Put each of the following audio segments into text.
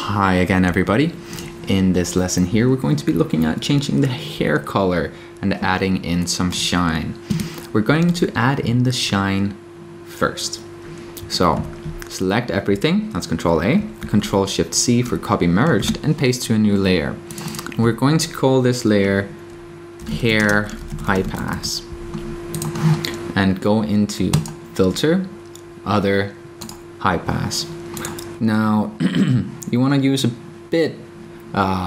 Hi again everybody. In this lesson here we're going to be looking at changing the hair color and adding in some shine. We're going to add in the shine first. So select everything, that's Control A, Control Shift C for copy merged, and paste to a new layer. We're going to call this layer Hair High Pass and go into Filter, Other, High Pass. Now you want to use a bit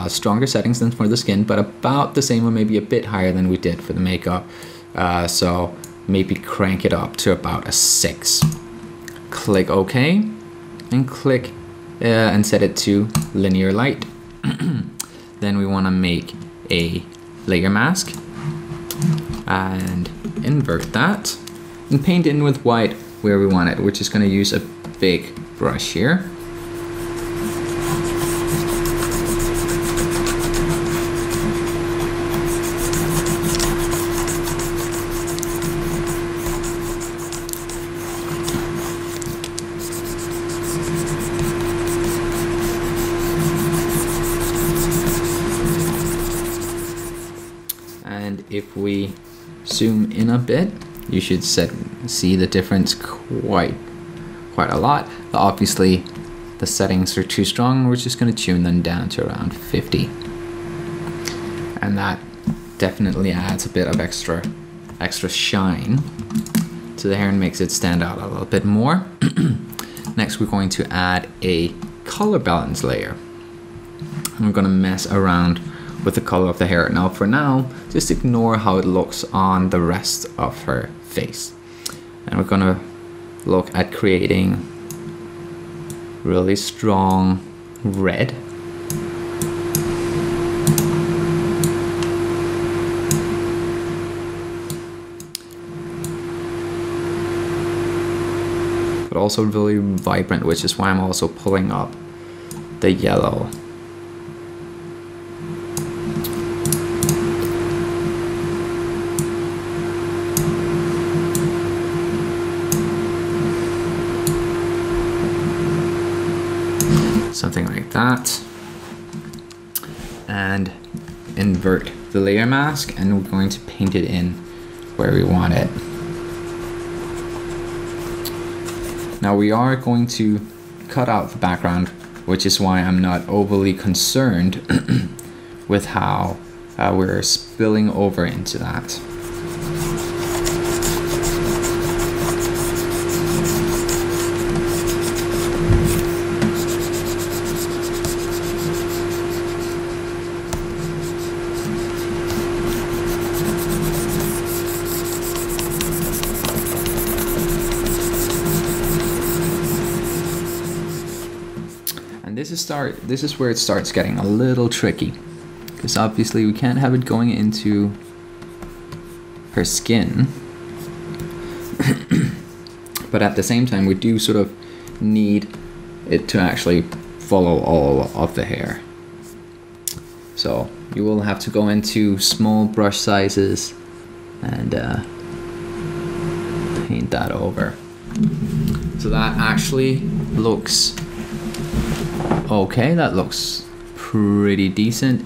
stronger settings than for the skin, but about the same or maybe a bit higher than we did for the makeup. So maybe crank it up to about a 6. Click OK and click and set it to linear light. Then we want to make a layer mask and invert that and paint in with white where we want it. We're just going to use a big brush here. And if we zoom in a bit, you should see the difference quite a lot. Obviously, the settings are too strong. We're just going to tune them down to around 50. And that definitely adds a bit of extra shine to the hair and makes it stand out a little bit more. Next, we're going to add a color balance layer. And we're going to mess around with the color of the hair. Now for now, just ignore how it looks on the rest of her face. And we're gonna look at creating really strong red. But also really vibrant, which is why I'm also pulling up the yellow. Something like that, and invert the layer mask, and we're going to paint it in where we want it. Now we are going to cut out the background, which is why I'm not overly concerned with how we're spilling over into that. And this is where it starts getting a little tricky, because obviously we can't have it going into her skin, but at the same time we do sort of need it to actually follow all of the hair. So you will have to go into small brush sizes and paint that over. So that actually looks okay, that looks pretty decent.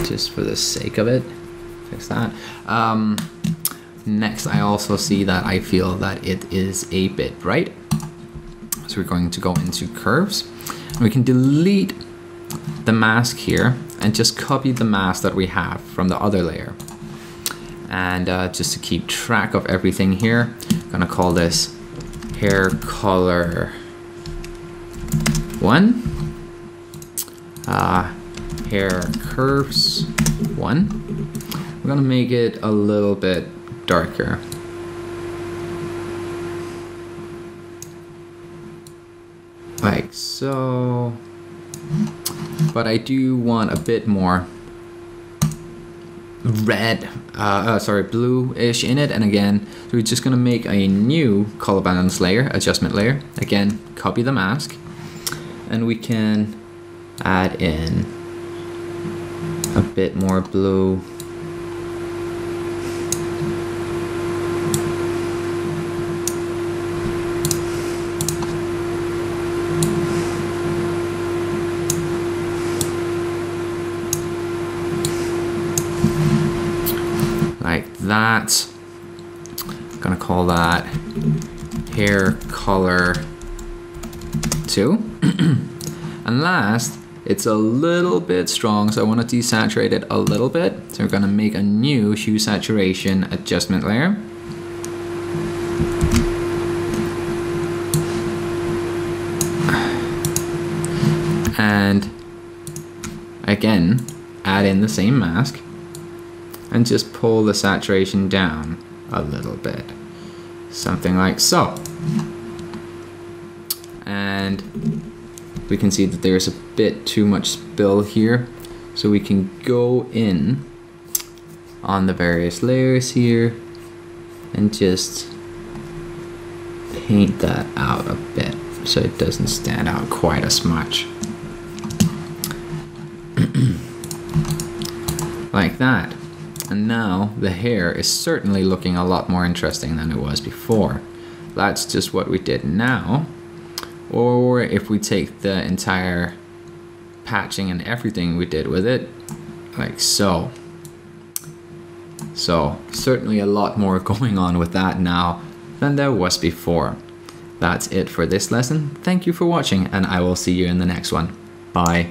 Just for the sake of it, fix that. Next, I also see that I feel that it is a bit bright. So we're going to go into curves. We can delete the mask here and just copy the mask that we have from the other layer. And just to keep track of everything here, I'm gonna call this hair color 1, hair curves 1. We're gonna make it a little bit darker. Like so. But I do want a bit more red, bluish in it. And again, so we're just gonna make a new color balance layer, adjustment layer. Again, copy the mask, and we can add in a bit more blue. that. I'm gonna call that hair color 2. And last, it's a little bit strong, so I want to desaturate it a little bit. So we're gonna make a new hue saturation adjustment layer. And again, add in the same mask and just pull the saturation down a little bit. Something like so. And we can see that there's a bit too much spill here. So we can go in on the various layers here and just paint that out a bit so it doesn't stand out quite as much. Like that. And now the hair is certainly looking a lot more interesting than it was before. That's just what we did now. Or if we take the entire patching and everything we did with it, like so. So certainly a lot more going on with that now than there was before. That's it for this lesson. Thank you for watching, and I will see you in the next one. Bye.